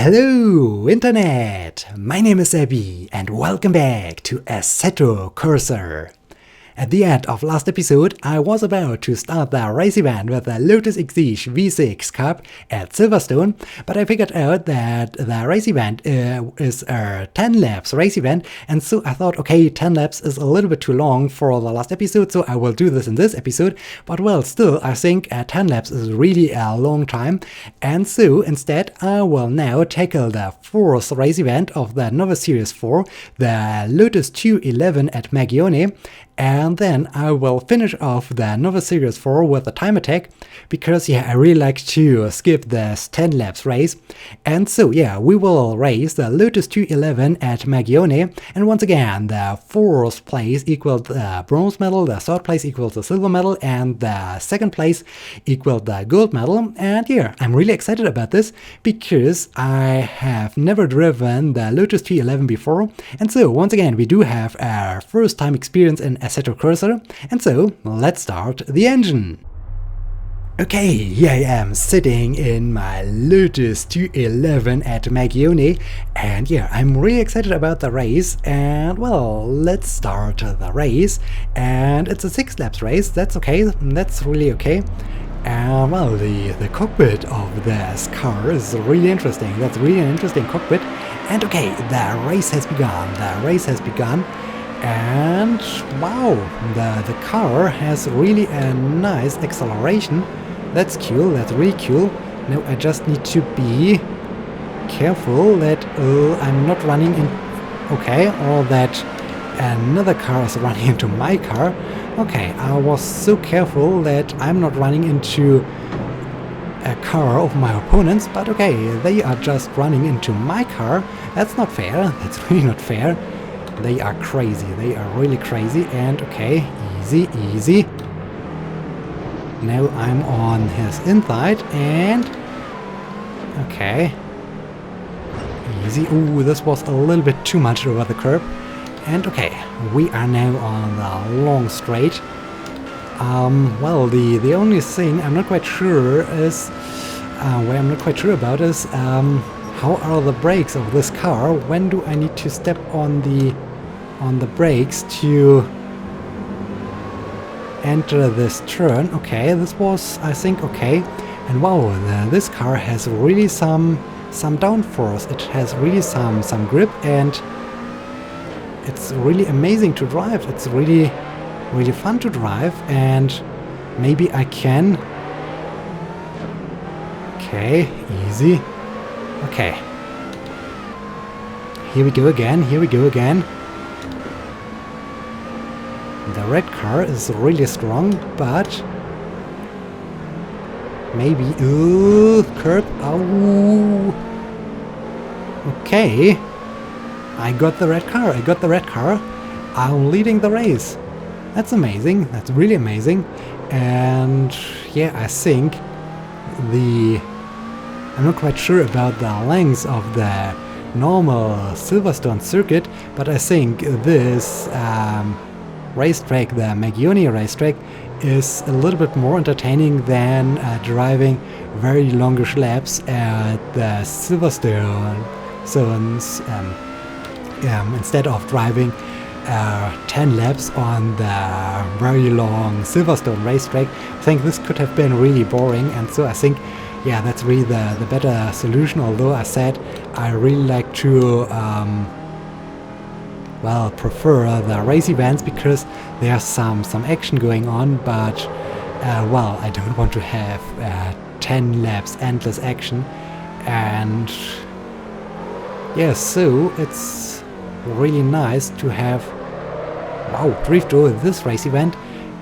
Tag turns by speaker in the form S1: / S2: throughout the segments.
S1: Hello Internet! My name is Abby and welcome back to Assetto Corsa. At the end of last episode, I was about to start the race event with the Lotus Evora V6 Cup at Silverstone, but I figured out that the race event is a 10 laps race event, and so I thought, okay, 10 laps is a little bit too long for the last episode, so I will do this in this episode, but well, still, I think 10 laps is really a long time, and so instead I will now tackle the fourth race event of the Novice Series 4, the Lotus 211 at Magione, and then I will finish off the Novice Series 4 with a time attack, because I really like to skip this 10 laps race. And so we will race the Lotus 211 at Magione, and once again the fourth place equals the bronze medal, the third place equals the silver medal, and the second place equals the gold medal. And I'm really excited about this, because I have never driven the Lotus 211 before, and so once again we do have our first time experience in Assetto Corsa, and so let's start the engine. Okay, here I am sitting in my Lotus 211 at Magione, and I'm really excited about the race, and well, let's start the race. And it's a 6 laps race, that's okay, that's really okay. And well, the cockpit of this car is really interesting, that's really an interesting cockpit. And okay, the race has begun, and wow, the car has really a nice acceleration. That's cool, that's really cool. Now I just need to be careful that I'm not running in, or that another car is running into my car. Okay, I was so careful that I'm not running into a car of my opponents, but okay, they are just running into my car. That's not fair, that's really not fair. They are crazy, they are really crazy. And okay, easy. Now I'm on his inside, and okay, easy. Ooh, this was a little bit too much over the curb. And okay, we are now on the long straight. Well, the only thing I'm not quite sure is how are the brakes of this car? When do I need to step on the brakes to enter this turn? Okay, this was, I think, okay. And wow, this car has really some downforce. It has really some grip, and it's really amazing to drive. It's really fun to drive, and maybe I can. Okay, easy. Okay. Here we go again. The red car is really strong, but maybe... Ooh, curb. Oh. Okay. I got the red car. I'm leading the race. That's amazing. That's really amazing. And I think I'm not quite sure about the length of the normal Silverstone circuit, but I think this racetrack, the Magione racetrack, is a little bit more entertaining than driving very longish laps at the Silverstone. So instead of driving 10 laps on the very long Silverstone racetrack, I think this could have been really boring, and so I think that's really the better solution. Although I said I really like to prefer the race events, because there's some action going on, but I don't want to have 10 laps endless action. And so it's really nice to have drift over this race event.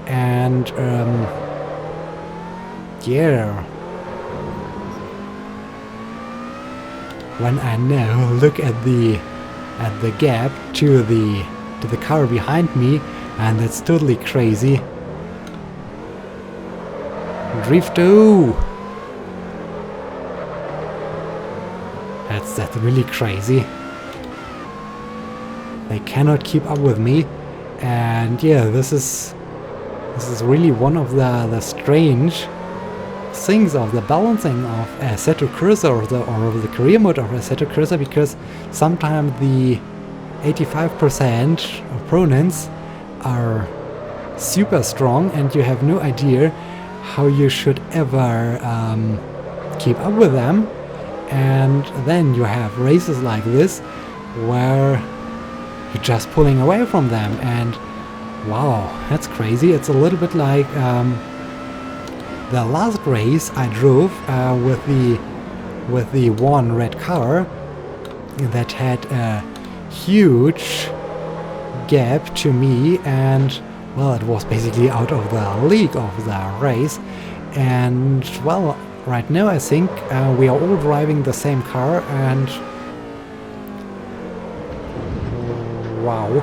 S1: And when I now look at the gap to the car behind me, and that's totally crazy. Drifto! That's really crazy. They cannot keep up with me, and this is really one of the strange things of the balancing of Assetto Corsa or the career mode of Assetto Corsa, because sometimes the 85% opponents are super strong and you have no idea how you should ever keep up with them. And then you have races like this where you're just pulling away from them, and wow, that's crazy. It's a little bit like the last race I drove with the one red car that had a huge gap to me, and well, it was basically out of the league of the race. And well, right now I think we are all driving the same car, and wow.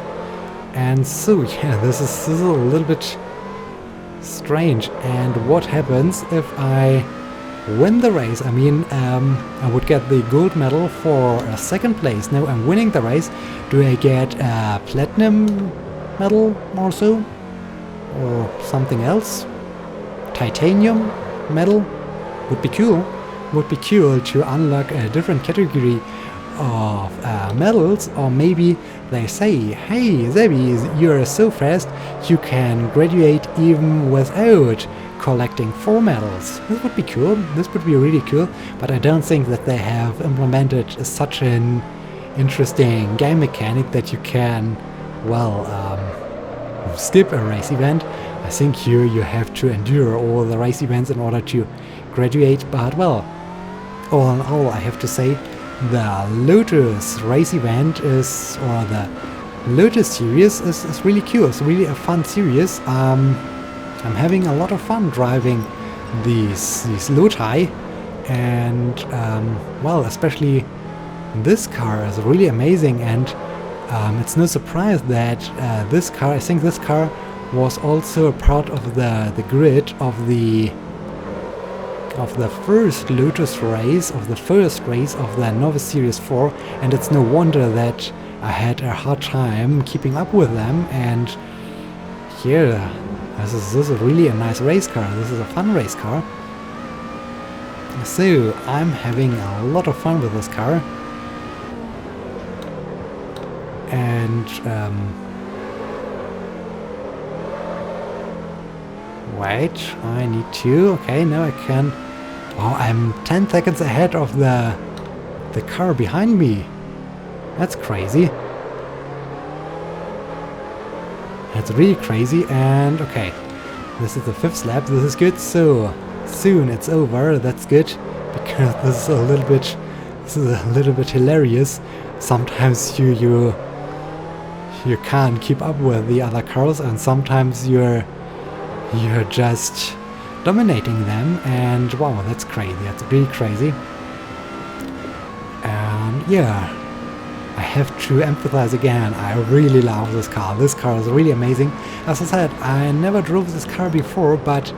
S1: And so yeah, this is a little bit strange. And what happens if I win the race? I mean, I would get the gold medal for a second place. Now I'm winning the race. Do I get a platinum medal or so? Or something else? Titanium medal? Would be cool. Would be cool to unlock a different category of medals. Or maybe they say, hey Zebi, you're so fast, you can graduate even without collecting 4 medals. This would be cool. This would be really cool. But I don't think that they have implemented such an interesting game mechanic that you can, well, skip a race event. I think you have to endure all the race events in order to graduate. But well, all in all, I have to say the Lotus race event is, or the Lotus series is really cool. It's really a fun series. I'm having a lot of fun driving these Loti, and well, especially this car is really amazing. And it's no surprise that this car, I think this car was also a part of the grid of the first Lotus race, of the first race of the Novice Series 4, and it's no wonder that I had a hard time keeping up with them. And here, this is really a nice race car. This is a fun race car. So I'm having a lot of fun with this car. And wait, I need to. Okay, now I can. Oh, I'm 10 seconds ahead of the car behind me. That's crazy. That's really crazy. And okay, this is the 5th lap. This is good. So soon it's over. That's good, because this is a little bit hilarious. Sometimes you can't keep up with the other cars, and sometimes you're just dominating them, and wow, that's crazy. That's really crazy. And yeah, I have to emphasize again, I really love this car. This car is really amazing. As I said, I never drove this car before, but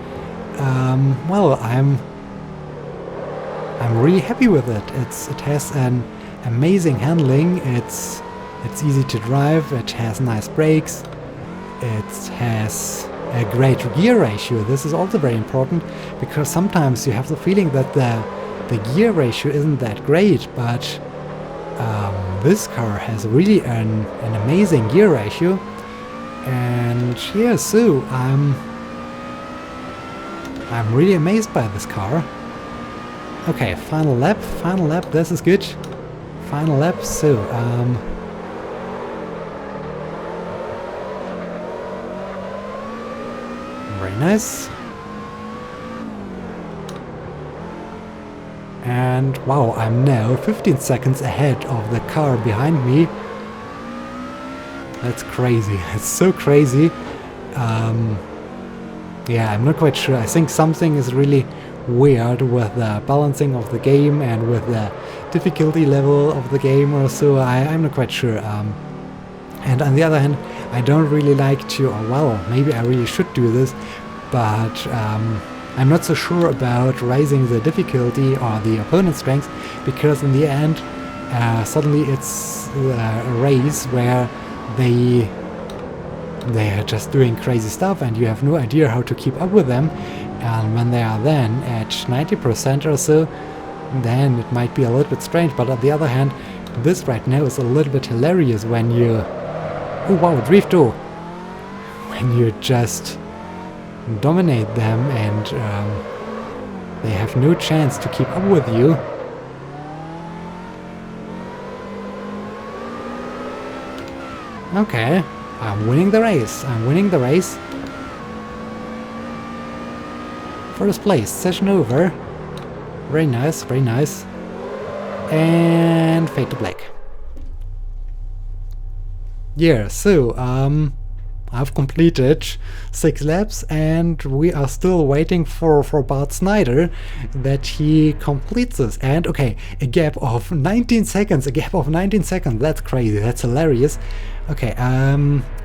S1: well, I'm really happy with it. It has an amazing handling. It's easy to drive. It has nice brakes. It has a great gear ratio. This is also very important, because sometimes you have the feeling that the gear ratio isn't that great, but this car has really an amazing gear ratio. And yeah, so I'm really amazed by this car. Okay, final lap, this is good. Final lap, so very nice. And wow, I'm now 15 seconds ahead of the car behind me. That's crazy. It's so crazy. Yeah, I'm not quite sure. I think something is really weird with the balancing of the game and with the difficulty level of the game or so. I'm not quite sure. And on the other hand, I don't really like to, or well, maybe I really should do this, but I'm not so sure about raising the difficulty or the opponent's strength, because in the end, suddenly it's a race where they are just doing crazy stuff and you have no idea how to keep up with them. And when they are then at 90% or so, then it might be a little bit strange. But on the other hand, this right now is a little bit hilarious when you... Oh wow, Drifto! When you just dominate them and they have no chance to keep up with you. Okay, I'm winning the race. I'm winning the race. First place, session over. Very nice, very nice. And fade to black. Yeah, so I've completed 6 laps and we are still waiting for Bart Snyder that he completes this. And okay, a gap of 19 seconds, that's crazy, that's hilarious. Okay,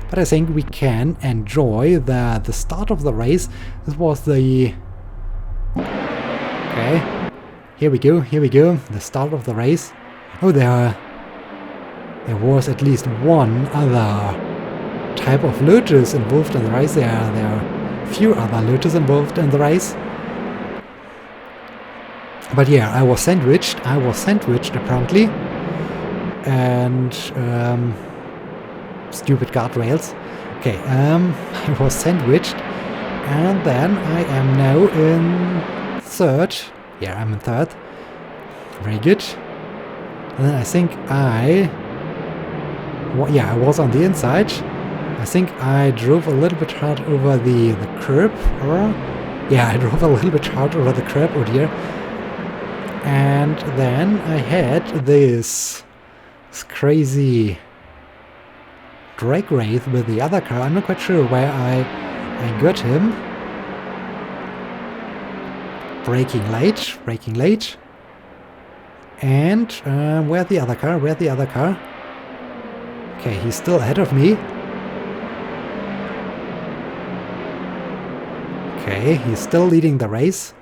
S1: but I think we can enjoy the start of the race. This was the... Okay, here we go, the start of the race. Oh, there was at least one other type of Lotus involved in the race. There are few other Lotus involved in the race. But yeah, I was sandwiched apparently. And stupid guardrails. Okay, I was sandwiched. And then I am now in third. Yeah, I'm in third. Very good. And then I think I was on the inside. I think I drove a little bit hard over the curb, or... Yeah, I drove a little bit hard over the curb, oh dear. And then I had this crazy drag race with the other car. I'm not quite sure where I got him. Braking late. And where's the other car? Okay, he's still ahead of me. Okay, he's still leading the race.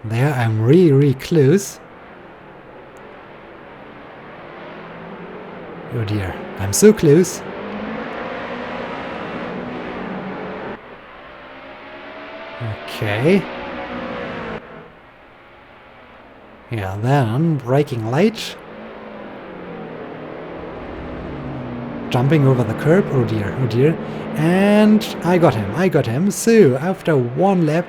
S1: There, I'm really close. Oh dear, I'm so close. Okay. Yeah, then braking late. Jumping over the curb, oh dear. And I got him. So, after one lap,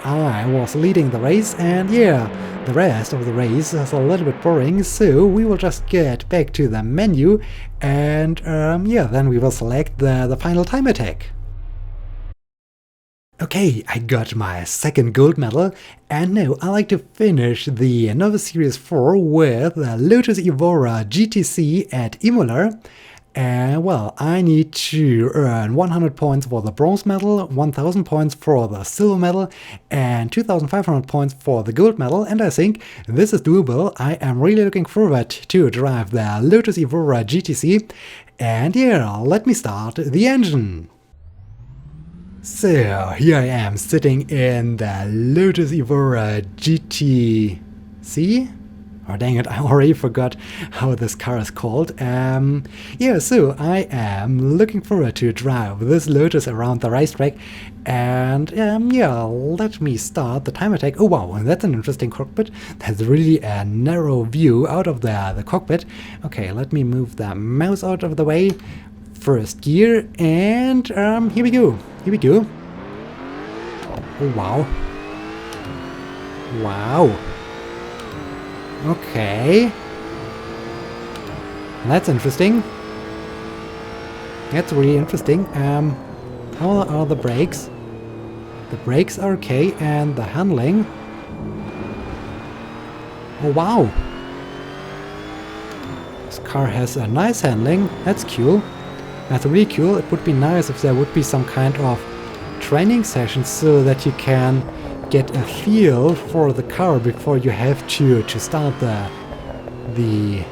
S1: I was leading the race, and yeah, the rest of the race is a little bit boring, so we will just get back to the menu, and yeah, then we will select the final time attack. Okay, I got my second gold medal, and now I like to finish the Nova Series 4 with the Lotus Evora GTC at Imola. Well, I need to earn 100 points for the bronze medal, 1000 points for the silver medal, and 2500 points for the gold medal, and I think this is doable. I am really looking forward to drive the Lotus Evora GTC, and yeah, let me start the engine. So, here I am sitting in the Lotus Evora GTC. Oh dang it, I already forgot how this car is called. Yeah, so I am looking forward to drive this Lotus around the racetrack. And yeah, let me start the time attack. Oh wow, that's an interesting cockpit. That's really a narrow view out of the cockpit. Okay, let me move the mouse out of the way. First gear, and here we go. Oh wow. Wow. Okay. That's interesting. That's really interesting. How are the brakes? The brakes are okay, and the handling. Oh wow. This car has a nice handling. That's cool. That's really cool. It would be nice if there would be some kind of training sessions so that you can get a feel for the car before you have to start the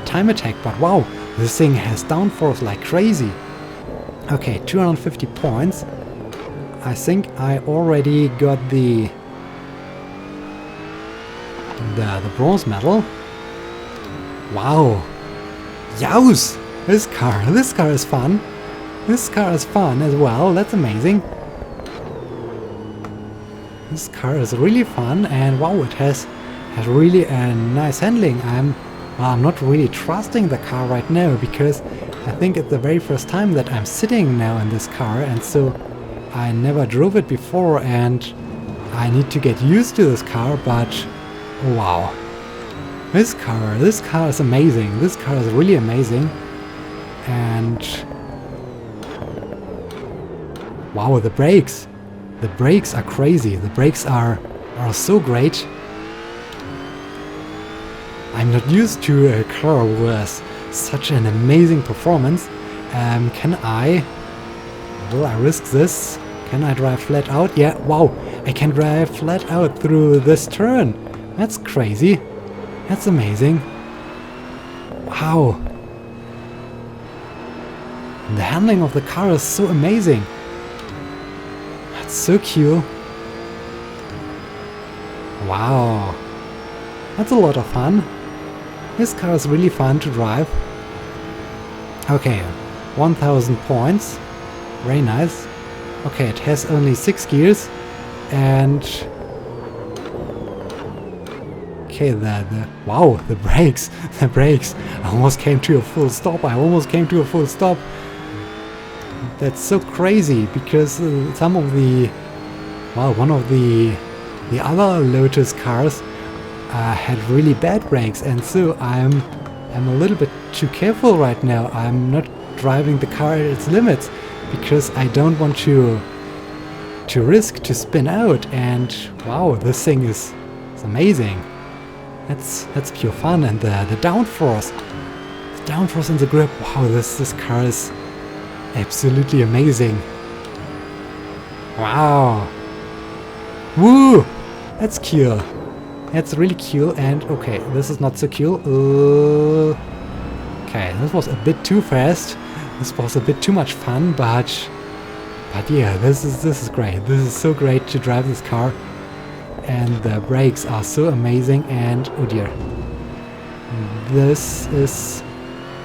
S1: time attack. But wow, this thing has downforce like crazy. Okay, 250 points. I think I already got the bronze medal. Wow. Yows! This car is fun. This car is fun as well, that's amazing. This car is really fun, and wow, it has really a nice handling. I'm not really trusting the car right now because I think it's the very first time that I'm sitting now in this car, and so I never drove it before and I need to get used to this car, but wow. This car is amazing. This car is really amazing. And wow, the brakes. The brakes are crazy. The brakes are so great. I'm not used to a car with such an amazing performance. Will I risk this? Can I drive flat out? Yeah, wow, I can drive flat out through this turn. That's crazy. That's amazing. Wow. The handling of the car is so amazing. That's so cool. Wow. That's a lot of fun. This car is really fun to drive. Okay, 1000 points. Very nice. Okay, it has only 6 gears. And okay, wow, the brakes. The brakes. I almost came to a full stop. That's so crazy because some of the, well, one of the other Lotus cars had really bad brakes, and so I'm a little bit too careful right now. I'm not driving the car at its limits because I don't want to risk to spin out. And wow, this thing is amazing. That's pure fun. And the downforce, in the grip. Wow, this car is absolutely amazing. Wow. Woo! That's cool. That's really cool. And okay, this is not so cool. Okay, this was a bit too fast. This was a bit too much fun, but yeah, this is great. This is so great to drive this car. And the brakes are so amazing, and oh dear. This is,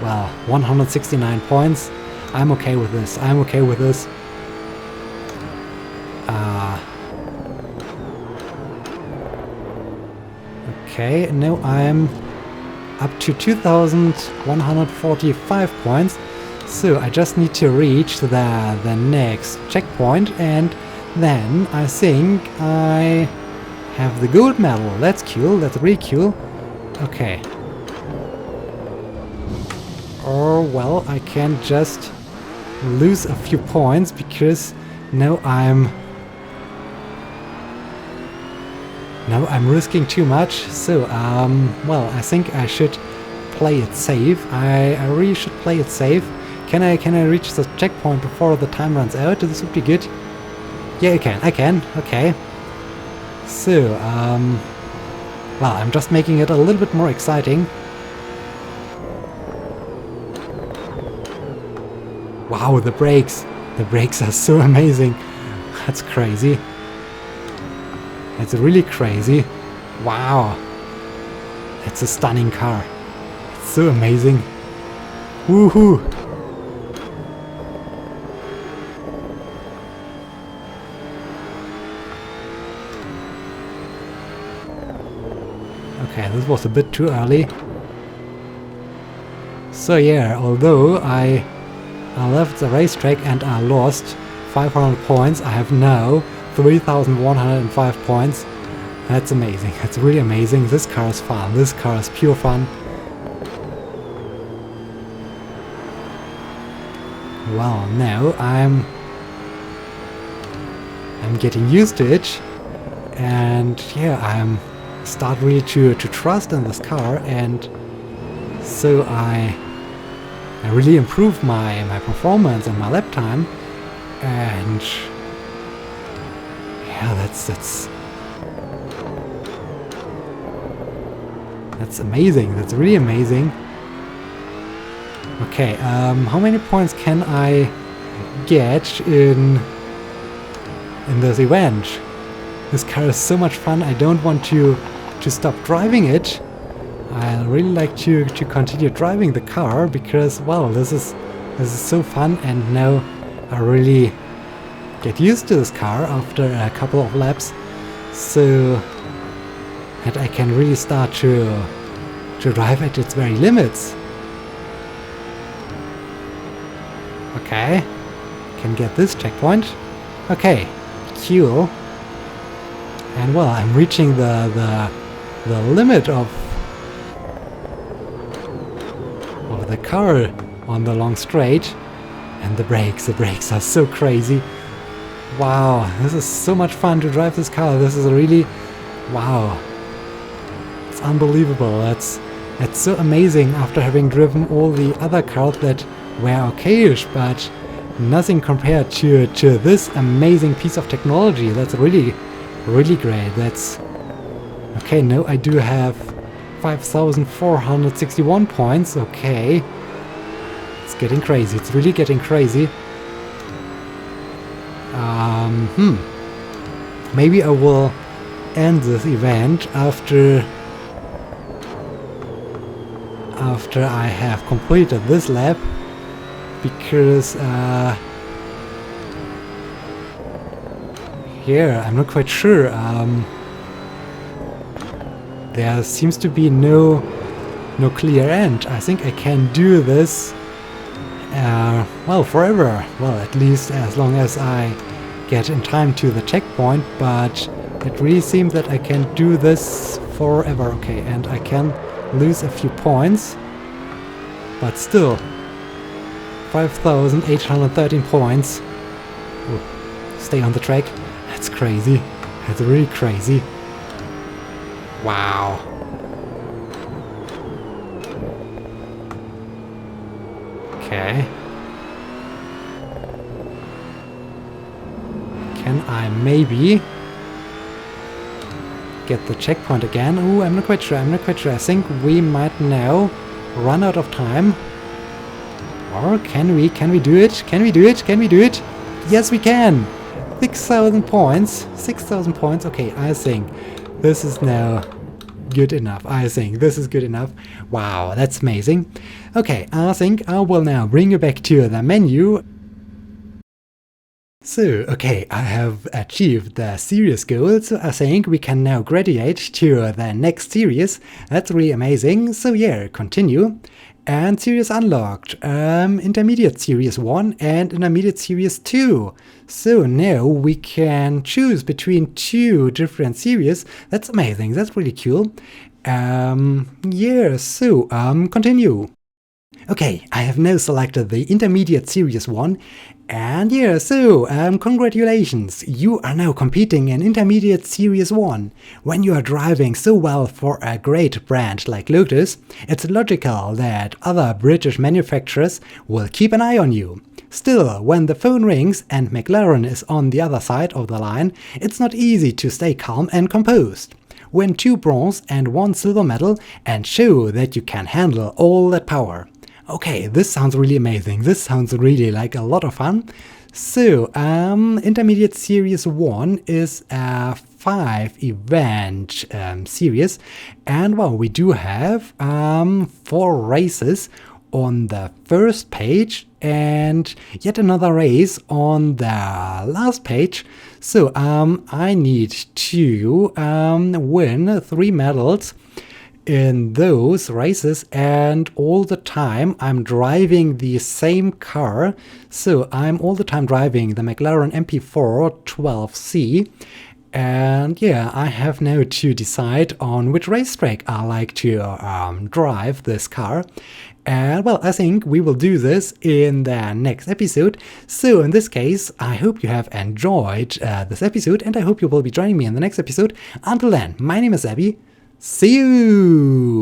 S1: well, 169 points. I'm okay with this. Okay, now I'm up to 2145 points. So I just need to reach the next checkpoint, and then I think I have the gold medal. That's cool. That's really cool. Okay. Or well, I can just lose a few points because now I'm risking too much. So well, I think I should play it safe. I really should play it safe. Can I reach the checkpoint before the time runs out? This would be good. Yeah, I can. Okay. So well, I'm just making it a little bit more exciting. Wow, the brakes are so amazing. That's crazy. It's really crazy. Wow. It's a stunning car. It's so amazing. Woohoo! Okay, this was a bit too early. So yeah, although I left the racetrack and I lost 500 points, I have now 3,105 points. That's amazing. That's really amazing. This car is fun. This car is pure fun. Well, now I'm getting used to it, and yeah, I'm start really to trust in this car, and so I really improved my performance and my lap time, and yeah, that's amazing. That's really amazing. Okay, how many points can I get in this event? This car is so much fun. I don't want to stop driving it. I really like to continue driving the car because, well, this is This is so fun, and now I really get used to this car after a couple of laps, so that I can really start to drive at its very limits. Okay, can get this checkpoint. Okay, cool. And well, I'm reaching the limit of the car on the long straight, and the brakes are so crazy. Wow, this is so much fun to drive this car. This is really, wow, it's unbelievable. That's so amazing after having driven all the other cars that were okayish, but nothing compared to this amazing piece of technology. That's really great. That's okay. Now I do have 5,461 points. Okay, it's getting crazy. It's really getting crazy. Maybe I will end this event after I have completed this lap, because yeah, I'm not quite sure. There seems to be no clear end. I think I can do this well, forever. Well, at least as long as I get in time to the checkpoint, but it really seems that I can do this forever. Okay, and I can lose a few points, but still 5,813 points. Ooh, stay on the track. That's crazy. That's really crazy. Wow. Okay. Can I maybe get the checkpoint again? Oh, I'm not quite sure. I'm not quite sure. I think we might now run out of time. Or can we? Can we do it? Can we do it? Can we do it? Yes, we can. 6,000 points. 6,000 points. Okay, I think this is now good enough. I think this is good enough. Wow, that's amazing. Okay, I think I will now bring you back to the menu. So, okay, I have achieved the series goal, so I think we can now graduate to the next series. That's really amazing. So yeah, continue. And series unlocked. Intermediate series 1 and intermediate series 2. So now we can choose between two different series. That's amazing. That's really cool. Yeah, so continue. Okay, I have now selected the intermediate series 1. And yeah, so congratulations, you are now competing in Intermediate Series 1. When you are driving so well for a great brand like Lotus, it's logical that other British manufacturers will keep an eye on you. Still, when the phone rings and McLaren is on the other side of the line, it's not easy to stay calm and composed. Win 2 bronze and 1 silver medal and show that you can handle all that power. Okay, this sounds really amazing. This sounds really like a lot of fun. So, Intermediate Series 1 is a 5-event series. And well, we do have 4 races on the first page and yet another race on the last page. So, I need to win 3 medals in those races, and all the time I'm driving the same car. So I'm all the time driving the McLaren MP4 12C, and yeah, I have now to decide on which racetrack I like to drive this car. And well, I think we will do this in the next episode. So in this case, I hope you have enjoyed this episode, and I hope you will be joining me in the next episode. Until then, my name is Abby. See you!